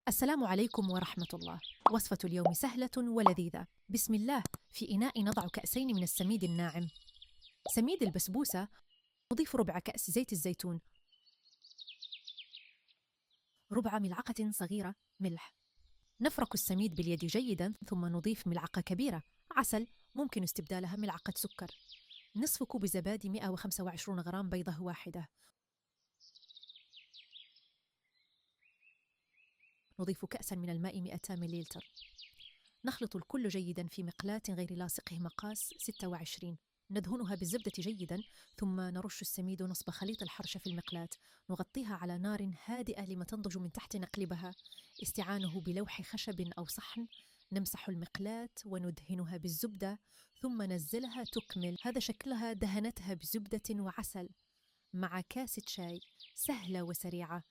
السلام عليكم ورحمة الله. وصفة اليوم سهلة ولذيذة. بسم الله. في إناء نضع كأسين من السميد الناعم، سميد البسبوسة. نضيف ربع كأس زيت الزيتون، ربع ملعقة صغيرة ملح. نفرك السميد باليد جيدا، ثم نضيف ملعقة كبيرة عسل، ممكن استبدالها ملعقة سكر. نصف كوب زبادي 125 غرام بيضة واحدة. نضيف كأسا من الماء 200 مليلتر. نخلط الكل جيدا في مقلاة غير لاصقه مقاس 26. ندهنها بالزبدة جيدا، ثم نرش السميد نصب خليط الحرش في المقلاة. نغطيها على نار هادئة لما تنضج من تحت. نقلبها استعانه بلوح خشب أو صحن. نمسح المقلاة وندهنها بالزبدة، ثم نزلها تكمل. هذا شكلها، دهنتها بزبدة وعسل مع كاسة شاي، سهلة وسريعة.